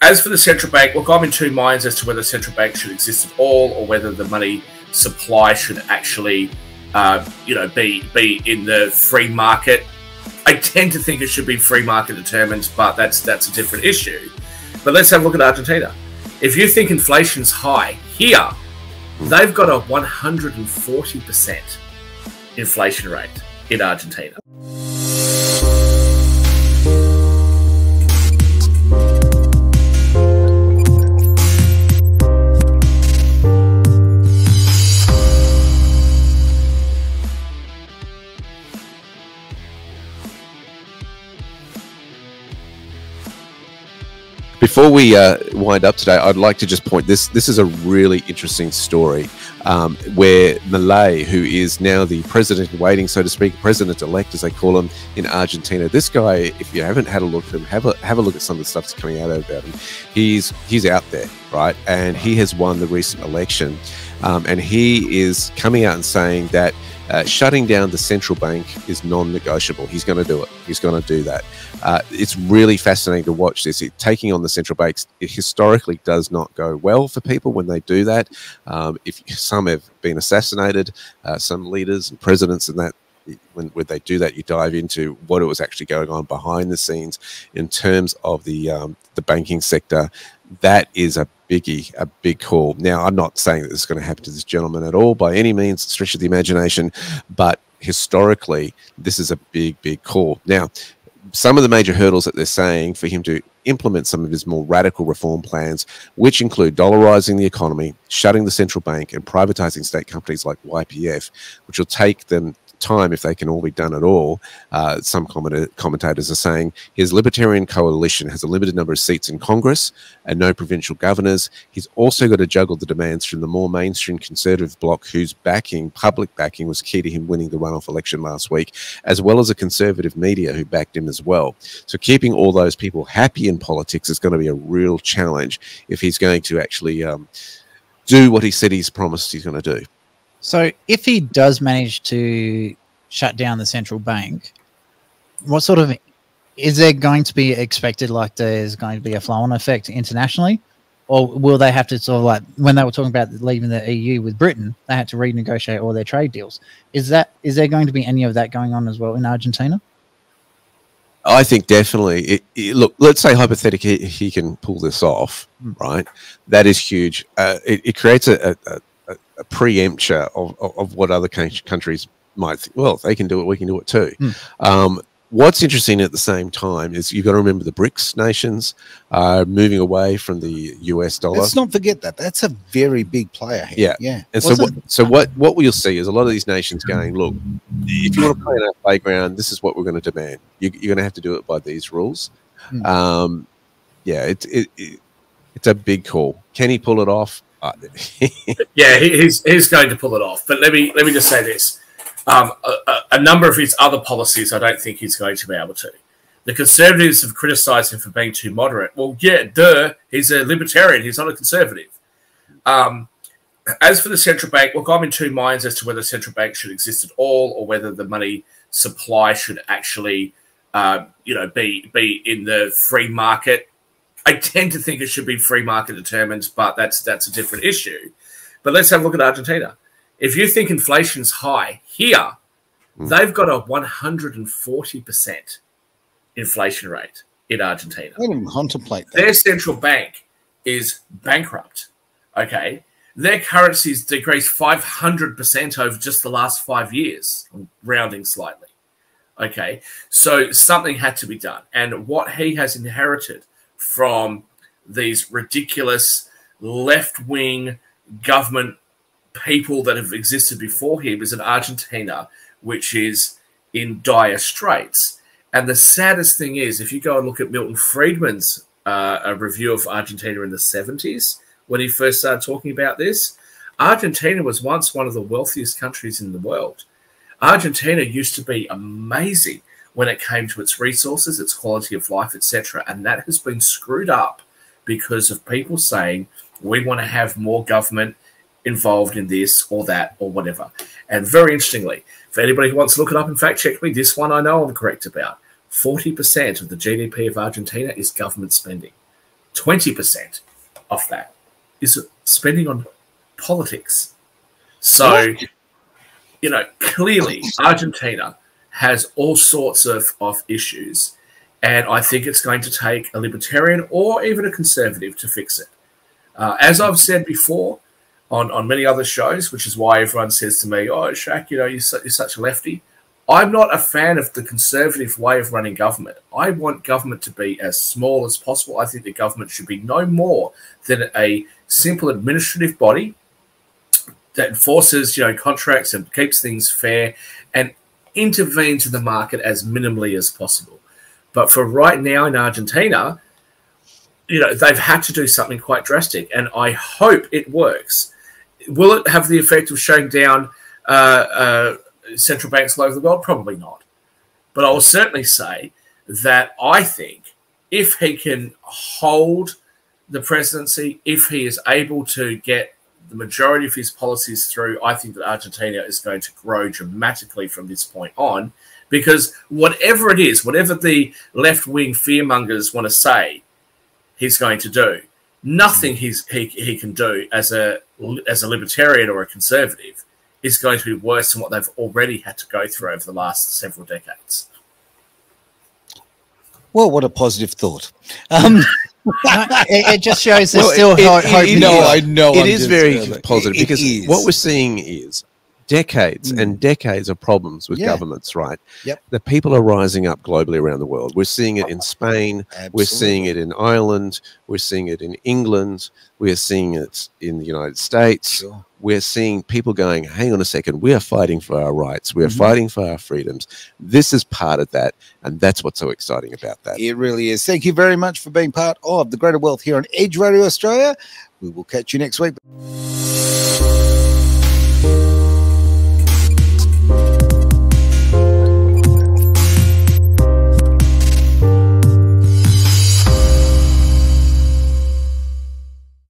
As for the central bank, look, I'm in two minds as to whether central bank should exist at all or whether the money supply should actually, be in the free market. I tend to think it should be free market determined, but that's a different issue. But let's have a look at Argentina. If you think inflation's high here, they've got a 140% inflation rate in Argentina. Before we wind up today, I'd like to just point this is a really interesting story where Milei, who is now the president in waiting, so to speak, president-elect as they call him in Argentina. This guy, if you haven't had a look at him, have a look at some of the stuff that's coming out about him. He's out there, right? And he has won the recent election, and he is coming out and saying that shutting down the central bank is non-negotiable. He's going to do it. He's going to do that. It's really fascinating to watch this. Taking on the central banks, it historically does not go well for people when they do that. If some have been assassinated, some leaders and presidents, and that when they do that, you dive into what was actually going on behind the scenes in terms of the banking sector. That is a biggie, a big call. Now, I'm not saying that this is going to happen to this gentleman at all by any means, stretch of the imagination, but historically, this is a big, big call. Now, some of the major hurdles that they're saying for him to implement some of his more radical reform plans, which include dollarizing the economy, shutting the central bank, and privatizing state companies like YPF, which will take them time if they can all be done at all. Some commentators are saying his libertarian coalition has a limited number of seats in Congress and no provincial governors. He's also got to juggle the demands from the more mainstream conservative bloc, whose public backing was key to him winning the runoff election last week, as well as a conservative media who backed him as well. So keeping all those people happy in politics is going to be a real challenge if he's going to actually do what he said he's promised he's going to do. So if he does manage to shut down the central bank, what sort of, is there going to be expected, like there's going to be a flow-on effect internationally? Or will they have to sort of, like when they were talking about leaving the EU with Britain, they had to renegotiate all their trade deals. Is there going to be any of that going on as well in Argentina? I think definitely. Look, let's say hypothetically he can pull this off, right? That is huge. It creates a preempture of what other countries might think. Well, if they can do it, we can do it too. What's interesting at the same time is you've got to remember the BRICS nations are moving away from the US dollar. Let's not forget that. That's a very big player here. Yeah. And what we'll see is a lot of these nations going, look, if you want to play in our playground, this is what we're going to demand. You're going to have to do it by these rules. Yeah, it's a big call. Can he pull it off? Yeah, he's going to pull it off. But let me just say this: a number of his other policies, I don't think he's going to be able to. The Conservatives have criticised him for being too moderate. Well, yeah, he's a libertarian. He's not a conservative. As for the central bank, look, I'm in two minds as to whether central bank should exist at all or whether the money supply should actually, be in the free market. I tend to think it should be free market determined, but that's a different issue. But let's have a look at Argentina. If you think inflation's high here, they've got a 140% inflation rate in Argentina. I didn't even contemplate that. Their central bank is bankrupt. Okay, their currency's decreased 500% over just the last 5 years, rounding slightly. Okay, so something had to be done, and what he has inherited from these ridiculous left-wing government people that have existed before him is an Argentina which is in dire straits. And the saddest thing is, if you go and look at Milton Friedman's a review of Argentina in the 70s, when he first started talking about this, Argentina was once one of the wealthiest countries in the world. Argentina used to be amazing when it came to its resources, its quality of life, etc. And that has been screwed up because of people saying, we want to have more government involved in this or that or whatever. And very interestingly, for anybody who wants to look it up and fact check me, this one I know I'm correct about. 40% of the GDP of Argentina is government spending. 20% of that is spending on politics. So, you know, clearly Argentina has all sorts of issues, and I think it's going to take a libertarian or even a conservative to fix it. As I've said before on many other shows, which is why everyone says to me, oh, Shaq, you know, you're such a lefty. I'm not a fan of the conservative way of running government. I want government to be as small as possible. I think the government should be no more than a simple administrative body that enforces, you know, contracts and keeps things fair and intervenes in the market as minimally as possible. But for right now in Argentina, you know, they've had to do something quite drastic, and I hope it works. Will it have the effect of shutting down central banks all over the world? Probably not. But I will certainly say that I think if he can hold the presidency, if he is able to get the majority of his policies through, I think that Argentina is going to grow dramatically from this point on, because whatever it is, whatever the left-wing fearmongers want to say he's going to do, nothing he can do as a libertarian or a conservative is going to be worse than what they've already had to go through over the last several decades. Well, what a positive thought. It just shows there's still hope. I know. It is very positive because what we're seeing is decades and decades of problems with governments, right? Yep. The people are rising up globally around the world. We're seeing it in Spain. Absolutely. We're seeing it in Ireland. We're seeing it in England. We're seeing it in the United States. Sure. We're seeing people going, hang on a second, we are fighting for our rights. We are fighting for our freedoms. This is part of that, and that's what's so exciting about that. It really is. Thank you very much for being part of the Greater Wealth here on Edge Radio Australia. We will catch you next week.